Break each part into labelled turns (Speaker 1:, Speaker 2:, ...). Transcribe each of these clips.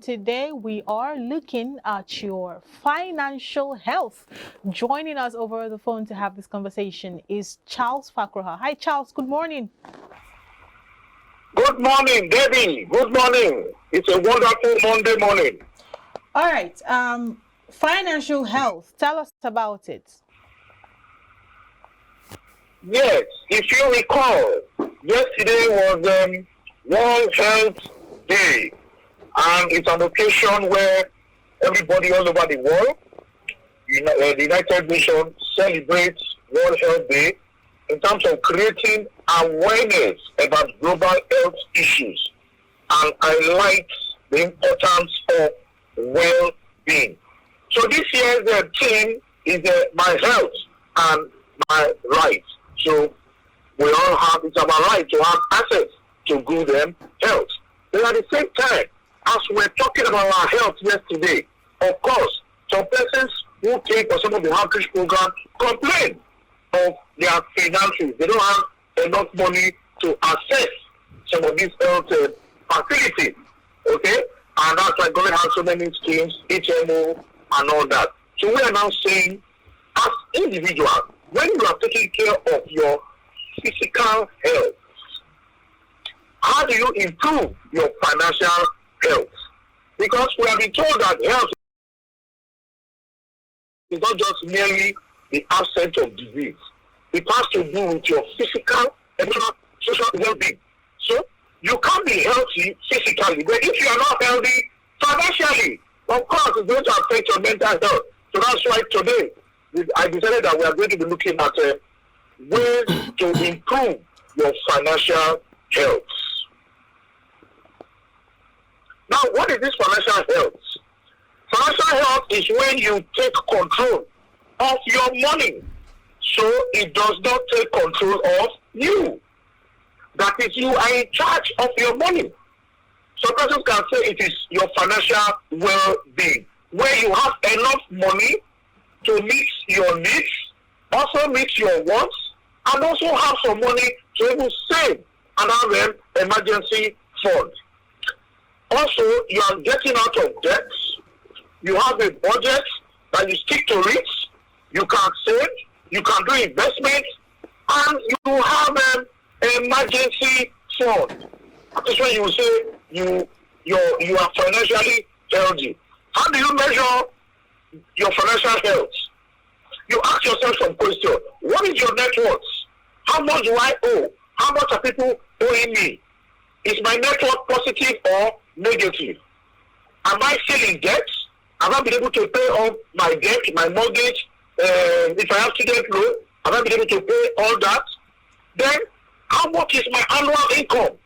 Speaker 1: Today we are looking at your financial health. Joining us over the phone to have this conversation is Charles Fakroha. Hi Charles, good morning.
Speaker 2: Good morning, Debbie. Good morning. It's a wonderful Monday morning.
Speaker 1: All right, financial health. Tell us about it.
Speaker 2: Yes, if you recall, yesterday was World Health Day, and it's an occasion where everybody all over the world, the United Nations celebrates World Health Day in terms of creating awareness about global health issues and highlights the importance of well-being. So this year's theme is my health and my rights. So we all have, it's our right to have access to good health. But at the same time, as we're talking about our health yesterday, of course, some persons who take for some of the outreach program complain of their finances. They don't have enough money to access some of these health facilities. Okay? And that's why government has so many schemes, HMO and all that. So we are now saying, as individuals, when you are taking care of your physical health, how do you improve your financial health? Because we have been told that health is not just merely the absence of disease. It has to do with your physical and social well-being. So you can be healthy physically, but if you are not healthy financially, of course, it's going to affect your mental health. So that's why today I decided that we are going to be looking at ways to improve your financial health. Now, what is this financial health? Financial health is when you take control of your money, so it does not take control of you. That is, you are in charge of your money. Some persons can say it is your financial well-being, where you have enough money to meet your needs, also meet your wants, and also have some money to even save and have an emergency fund. Also, you are getting out of debt. You have a budget that you stick to it. You can save. You can do investments, and you have an emergency fund. That is when you say you are financially healthy. How do you measure your financial health? You ask yourself some questions. What is your net worth? How much do I owe? How much are people owing me? Is my net worth positive or negative? Am I still in debt? Have I been able to pay off my debt, my mortgage? If I have student loan, have I been able to pay all that? Then, how much is my annual income?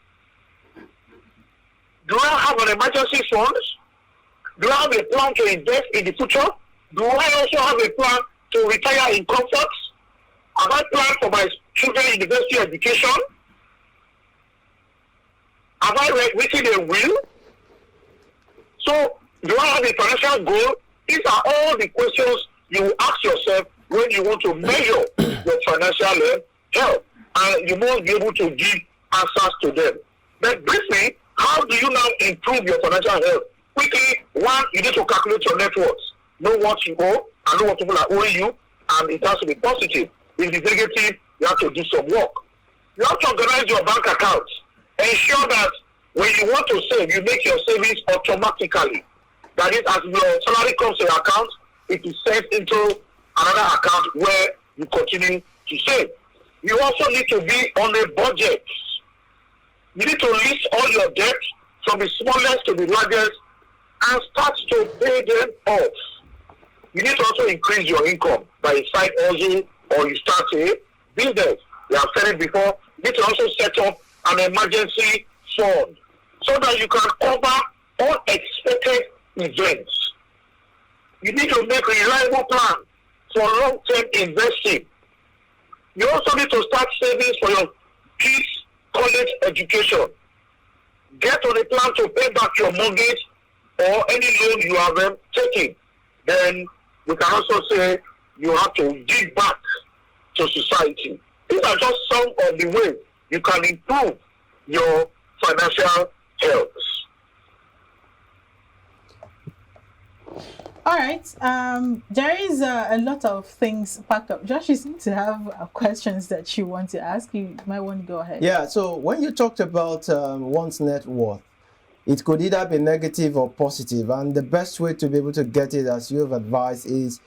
Speaker 2: Do I have an emergency fund? Do I have a plan to invest in the future? Do I also have a plan to retire in comfort? Have I planned for my children's university education? Have I written a will? So, do I have a financial goal? These are all the questions you ask yourself when you want to measure your financial health. And you must be able to give answers to them. But briefly, how do you now improve your financial health? Quickly, one, you need to calculate your net worth. Know what you owe and know what people are owing you, and it has to be positive. If it's negative, you have to do some work. You have to organize your bank account. Ensure that when you want to save, you make your savings automatically. That is, as your salary comes to your account, it is sent into another account where you continue to save. You also need to be on a budget. You need to list all your debts from the smallest to the largest and start to pay them off. You need to also increase your income by a side hustle, or you start a business. We have said it before. You need to also set up an emergency fund so that you can cover unexpected events. You need to make a reliable plan for long-term investing. You also need to start savings for your kids' college education. Get on a plan to pay back your mortgage or any loan you have taken. Then we can also say you have to give back to society. These are just some of the ways you can improve your financial health.
Speaker 1: All right. There is a lot of things packed up. Josh, you seem to have questions that you want to ask. You might want to go ahead.
Speaker 3: Yeah, so when you talked about one's net worth, it could either be negative or positive, and the best way to be able to get it, as you have advised, is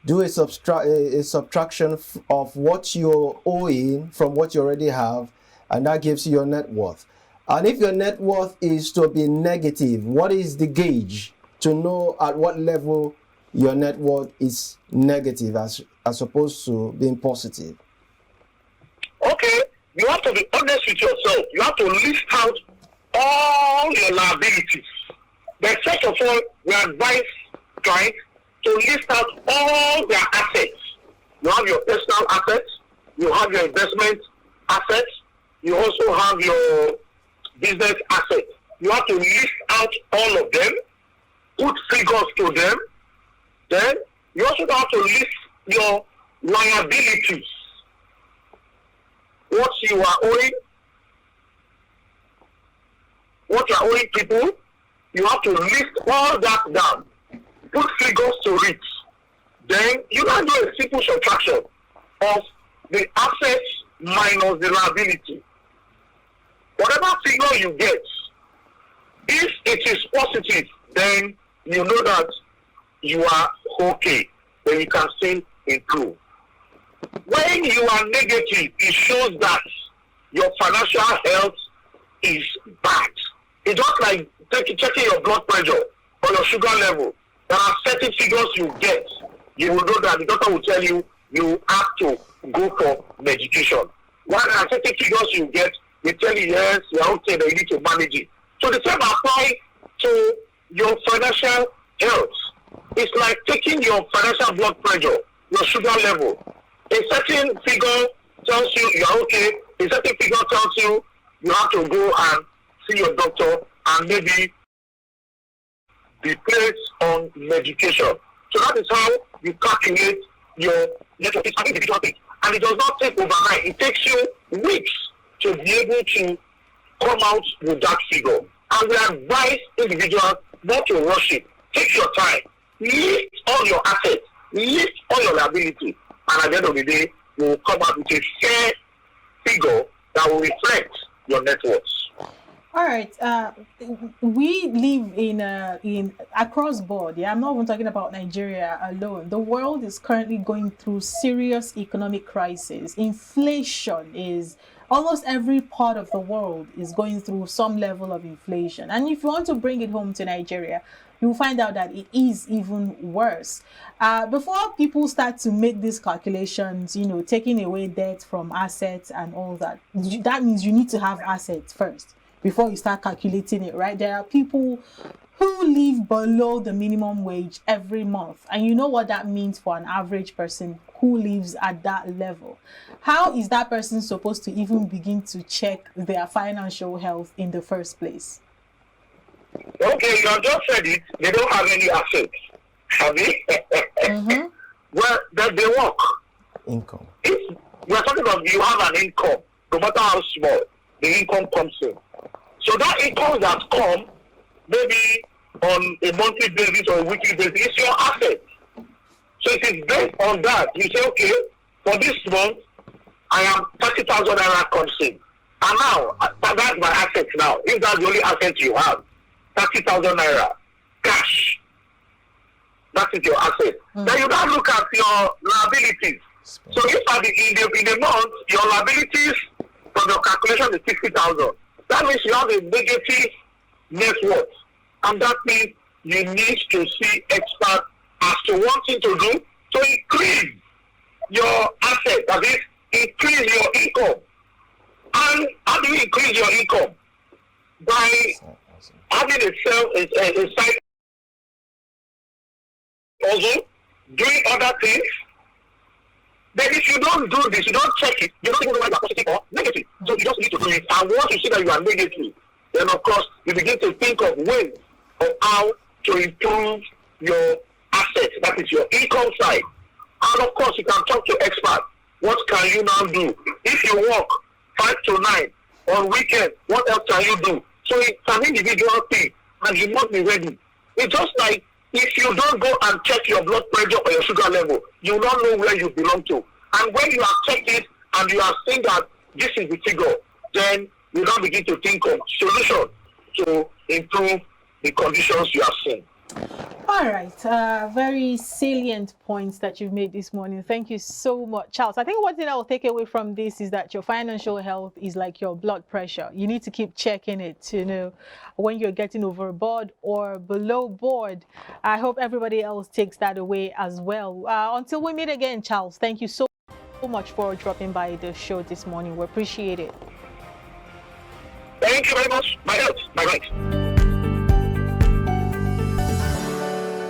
Speaker 3: do a subtraction of what you're owing from what you already have, and that gives you your net worth. And if your net worth is to be negative, what is the gauge to know at what level your net worth is negative as opposed to being positive?
Speaker 2: Okay, you have to be honest with yourself. You have to list out all your liabilities. But first of all, we advise clients to list out all their assets. You have your personal assets, you have your investment assets, you also have your business assets. You have to list out all of them, put figures to them. Then you also have to list your liabilities. What you are owing, what you are owing people, you have to list all that down. Put figures to it. Then you can do a simple subtraction of the assets minus the liability. Whatever figure you get, if it is positive, then you know that you are okay, then you can still improve. When you are negative, it shows that your financial health is bad. It's just like checking your blood pressure or your sugar level. There are certain figures you get. You will know that the doctor will tell you you have to go for medication. While there are certain figures you get, they tell you yes, you are okay, they need to manage it. So the same apply to your financial health. It's like taking your financial blood pressure, your sugar level. A certain figure tells you you are okay. A certain figure tells you you have to go and see your doctor and maybe be placed on medication. So that is how you calculate your net worth. It's an individual thing. And it does not take overnight. It takes you weeks to be able to come out with that figure. And we advise individuals not to rush it. Take your time. List all your assets. List all your liability. And at the end of the day, you will come out with a fair figure that will reflect your net worth.
Speaker 1: All right. We live in across board. Yeah, I'm not even talking about Nigeria alone. The world is currently going through serious economic crisis. Inflation is almost every part of the world is going through some level of inflation. And if you want to bring it home to Nigeria, you'll find out that it is even worse. Before people start to make these calculations, taking away debt from assets and all that, that means you need to have assets first before you start calculating it, right? There are people who live below the minimum wage every month. And you know what that means for an average person who lives at that level. How is that person supposed to even begin to check their financial health in the first place?
Speaker 2: Okay, you have just said it. They don't have any assets. Have they?
Speaker 1: Mm-hmm.
Speaker 2: Well, they work.
Speaker 3: Income.
Speaker 2: If we are talking about you have an income, no matter how small, the income comes in. So that income that come, maybe on a monthly basis or a weekly basis, is your asset. So it is based on that. You say, okay, for this month, I am 30,000 naira comes in. And now, that's my asset now. If that's the only asset you have, 30,000 naira cash. That is your asset. Then you now look at your liabilities. So if in the month, your liabilities from your calculation is 60,000. That means you have a negative net worth. And that means you need to see experts as to what thing to do to increase your asset, that is, increase your income. And how do you increase your income? By having a side also, doing other things. Then if you don't do this, you don't check it, you don't even know whether you are positive or negative. So you just need to do it. And once you see that you are negative, then of course you begin to think of ways of how to improve your assets, that is your income side. And of course you can talk to experts. What can you now do? If you work 5 to 9 on weekend, what else can you do? So it's an individual thing and you must be ready. It's just like If you don't go and check your blood pressure or your sugar level, you will not know where you belong to. And when you have checked it and you have seen that this is the figure, then you now begin to think of solution to improve the conditions you have seen.
Speaker 1: All right, very salient points that you've made this morning. Thank you so much, Charles. I think one thing I will take away from this is that your financial health is like your blood pressure. You need to keep checking it to know when you're getting overboard or below board. I hope everybody else takes that away as well. Until we meet again, Charles, thank you so much for dropping by the show this morning. We appreciate it.
Speaker 2: Thank you very much. My health, my right.